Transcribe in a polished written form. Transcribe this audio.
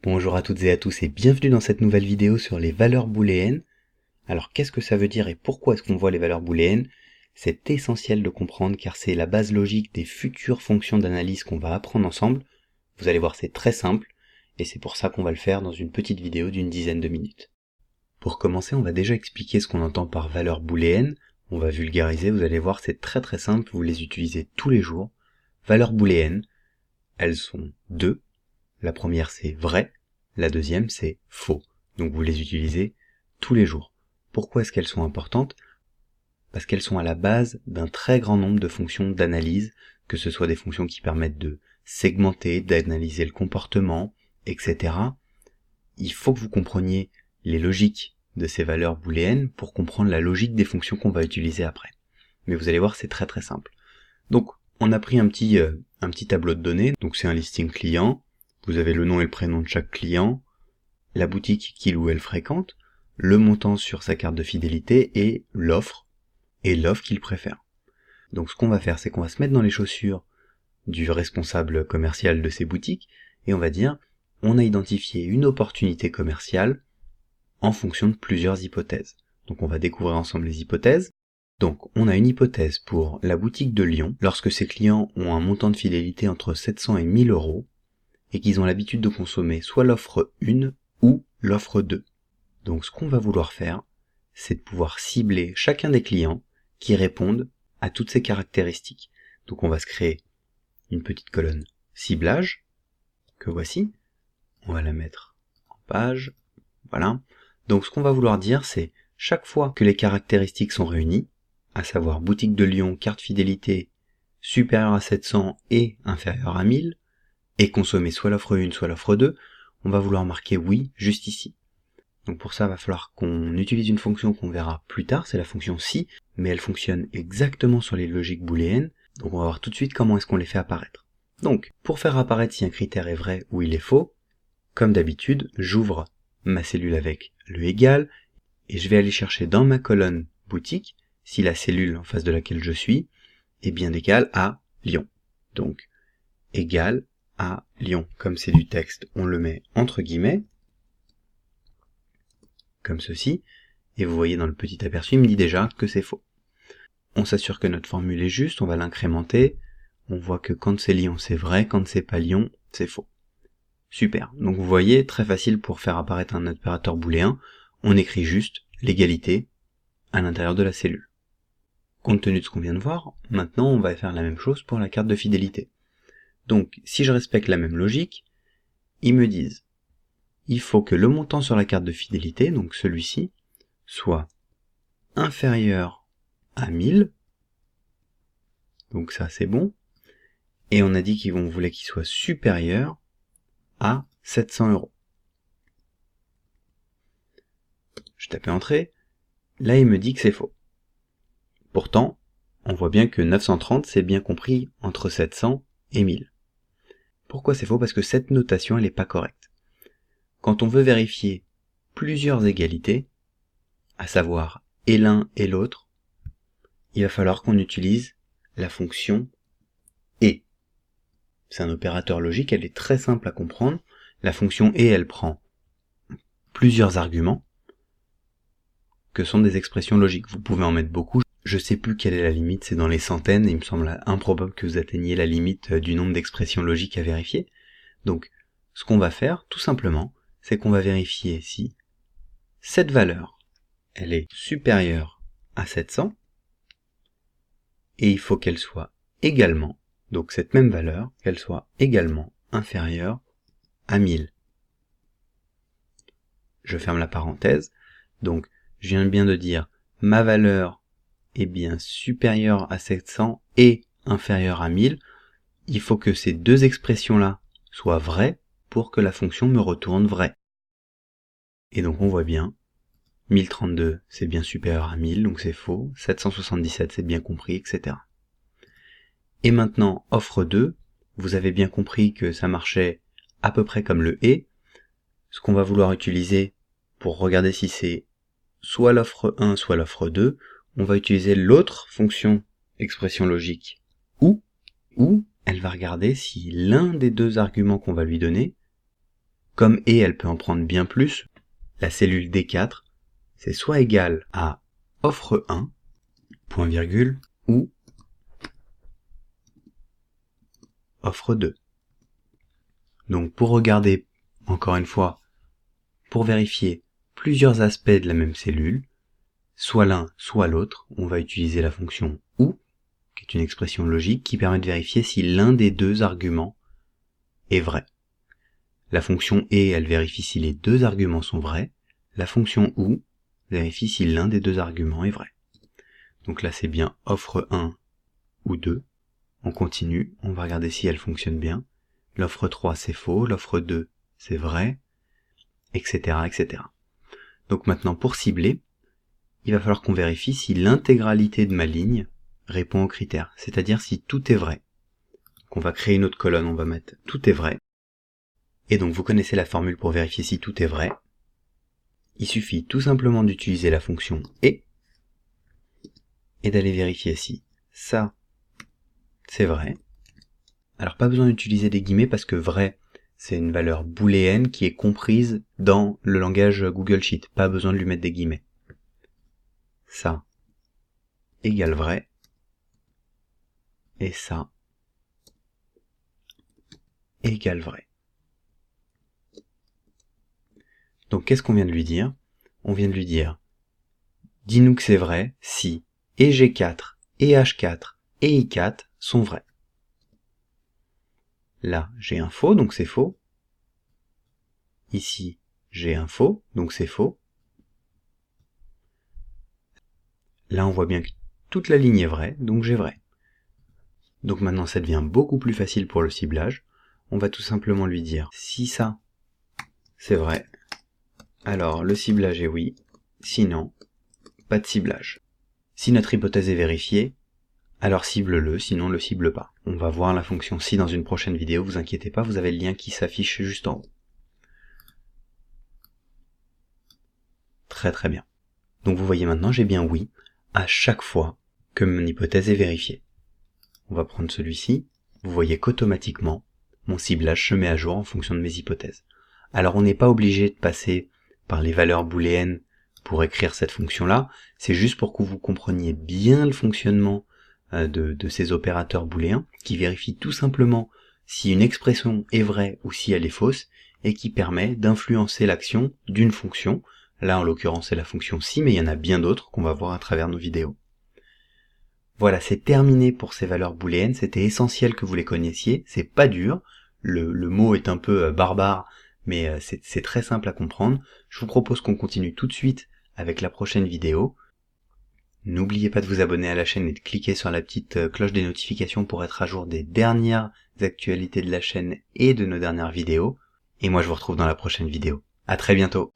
Bonjour à toutes et à tous et bienvenue dans cette nouvelle vidéo sur les valeurs booléennes. Alors qu'est-ce que ça veut dire et pourquoi est-ce qu'on voit les valeurs booléennes? C'est essentiel de comprendre car c'est la base logique des futures fonctions d'analyse qu'on va apprendre ensemble. Vous allez voir, c'est très simple et c'est pour ça qu'on va le faire dans une petite vidéo d'une dizaine de minutes. Pour commencer, on va déjà expliquer ce qu'on entend par valeurs booléennes. On va vulgariser, vous allez voir, c'est très simple, vous les utilisez tous les jours. Valeurs booléennes, elles sont deux. La première c'est vrai, la deuxième c'est faux. Donc vous les utilisez tous les jours. Pourquoi est-ce qu'elles sont importantes? Parce qu'elles sont à la base d'un très grand nombre de fonctions d'analyse, que ce soit des fonctions qui permettent de segmenter, d'analyser le comportement, etc. Il faut que vous compreniez les logiques de ces valeurs booléennes pour comprendre la logique des fonctions qu'on va utiliser après. Mais vous allez voir, c'est très simple. Donc on a pris un petit tableau de données, donc c'est un listing client. Vous avez le nom et le prénom de chaque client, la boutique qu'il ou elle fréquente, le montant sur sa carte de fidélité et l'offre qu'il préfère. Donc ce qu'on va faire, c'est qu'on va se mettre dans les chaussures du responsable commercial de ces boutiques et on va dire, on a identifié une opportunité commerciale en fonction de plusieurs hypothèses. Donc on va découvrir ensemble les hypothèses. Donc on a une hypothèse pour la boutique de Lyon, lorsque ses clients ont un montant de fidélité entre 700 et 1000 euros, et qu'ils ont l'habitude de consommer soit l'offre 1 ou l'offre 2. Donc ce qu'on va vouloir faire, c'est de pouvoir cibler chacun des clients qui répondent à toutes ces caractéristiques. Donc on va se créer une petite colonne ciblage, que voici. On va la mettre en page, voilà. Donc ce qu'on va vouloir dire, c'est chaque fois que les caractéristiques sont réunies, à savoir boutique de Lyon, carte fidélité supérieure à 700 et inférieure à 1000, et consommer soit l'offre 1, soit l'offre 2, on va vouloir marquer oui juste ici. Donc pour ça, il va falloir qu'on utilise une fonction qu'on verra plus tard, c'est la fonction si, mais elle fonctionne exactement sur les logiques booléennes, donc on va voir tout de suite comment est-ce qu'on les fait apparaître. Donc, pour faire apparaître si un critère est vrai ou il est faux, comme d'habitude, j'ouvre ma cellule avec le égal, et je vais aller chercher dans ma colonne boutique, si la cellule en face de laquelle je suis est bien égale à Lyon. Donc, égal à Lyon. Comme c'est du texte, on le met entre guillemets, comme ceci, et vous voyez dans le petit aperçu, il me dit déjà que c'est faux. On s'assure que notre formule est juste, on va l'incrémenter, on voit que quand c'est Lyon c'est vrai, quand c'est pas Lyon c'est faux. Super, donc vous voyez, très facile pour faire apparaître un opérateur booléen, on écrit juste l'égalité à l'intérieur de la cellule. Compte tenu de ce qu'on vient de voir, maintenant on va faire la même chose pour la carte de fidélité. Donc, si je respecte la même logique, ils me disent, il faut que le montant sur la carte de fidélité, donc celui-ci, soit inférieur à 1000, donc ça c'est bon, et on a dit qu'on voulait qu'il soit supérieur à 700 euros. Je tapais entrée, là il me dit que c'est faux. Pourtant, on voit bien que 930 c'est bien compris entre 700 et 1000. Pourquoi c'est faux? Parce que cette notation elle n'est pas correcte. Quand on veut vérifier plusieurs égalités, à savoir et l'un et l'autre, il va falloir qu'on utilise la fonction et. C'est un opérateur logique, elle est très simple à comprendre. La fonction et, elle prend plusieurs arguments, que sont des expressions logiques. Vous pouvez en mettre beaucoup. Je sais plus quelle est la limite, c'est dans les centaines, et il me semble improbable que vous atteigniez la limite du nombre d'expressions logiques à vérifier. Donc, ce qu'on va faire, tout simplement, c'est qu'on va vérifier si cette valeur, elle est supérieure à 700, et il faut qu'elle soit également, donc cette même valeur, qu'elle soit également inférieure à 1000. Je ferme la parenthèse, donc je viens bien de dire ma valeur est bien supérieure à 700 et inférieure à 1000. Il faut que ces deux expressions-là soient vraies pour que la fonction me retourne vrai. Et donc on voit bien, 1032 c'est bien supérieur à 1000, donc c'est faux, 777 c'est bien compris, etc. Et maintenant, offre 2, vous avez bien compris que ça marchait à peu près comme le et. Ce qu'on va vouloir utiliser pour regarder si c'est soit l'offre 1, soit l'offre 2, on va utiliser l'autre fonction expression logique ou elle va regarder si l'un des deux arguments qu'on va lui donner Comme et elle peut en prendre bien plus, la cellule D4, c'est soit égal à offre 1, point virgule, ou offre 2. Donc pour regarder, encore une fois, pour vérifier plusieurs aspects de la même cellule, soit l'un, soit l'autre, on va utiliser la fonction OU, qui est une expression logique qui permet de vérifier si l'un des deux arguments est vrai. La fonction et, elle vérifie si les deux arguments sont vrais. La fonction OU vérifie si l'un des deux arguments est vrai. Donc là, c'est bien offre 1 ou 2. On continue, on va regarder si elle fonctionne bien. L'offre 3, c'est faux. L'offre 2, c'est vrai, etc., etc. Donc maintenant, pour cibler, il va falloir qu'on vérifie si l'intégralité de ma ligne répond aux critères, c'est-à-dire si tout est vrai. Donc on va créer une autre colonne, on va mettre « tout est vrai ». Et donc vous connaissez la formule pour vérifier si tout est vrai. Il suffit tout simplement d'utiliser la fonction « et » d'aller vérifier si ça, c'est vrai. Alors pas besoin d'utiliser des guillemets parce que « vrai », c'est une valeur booléenne qui est comprise dans le langage Google Sheet. Pas besoin de lui mettre des guillemets. Ça égale vrai. Et ça égale vrai. Donc qu'est-ce qu'on vient de lui dire? On vient de lui dire, dis-nous que c'est vrai si et G4, et H4, et I4 sont vrais. Là, j'ai un faux, donc c'est faux. Ici, j'ai un faux, donc c'est faux. Là, on voit bien que toute la ligne est vraie, donc j'ai vrai. Donc maintenant, ça devient beaucoup plus facile pour le ciblage. On va tout simplement lui dire, si ça, c'est vrai, alors le ciblage est oui, sinon, pas de ciblage. Si notre hypothèse est vérifiée, alors cible-le, sinon le cible pas. On va voir la fonction si dans une prochaine vidéo, vous inquiétez pas, vous avez le lien qui s'affiche juste en haut. Très très bien. Donc vous voyez maintenant, j'ai bien oui à chaque fois que mon hypothèse est vérifiée. On va prendre celui-ci. Vous voyez qu'automatiquement, mon ciblage se met à jour en fonction de mes hypothèses. Alors on n'est pas obligé de passer par les valeurs booléennes pour écrire cette fonction-là. C'est juste pour que vous compreniez bien le fonctionnement de ces opérateurs booléens qui vérifient tout simplement si une expression est vraie ou si elle est fausse et qui permet d'influencer l'action d'une fonction. Là, en l'occurrence, c'est la fonction si, mais il y en a bien d'autres qu'on va voir à travers nos vidéos. Voilà, c'est terminé pour ces valeurs booléennes. C'était essentiel que vous les connaissiez. C'est pas dur. Le mot est un peu barbare, mais c'est très simple à comprendre. Je vous propose qu'on continue tout de suite avec la prochaine vidéo. N'oubliez pas de vous abonner à la chaîne et de cliquer sur la petite cloche des notifications pour être à jour des dernières actualités de la chaîne et de nos dernières vidéos. Et moi, je vous retrouve dans la prochaine vidéo. À très bientôt.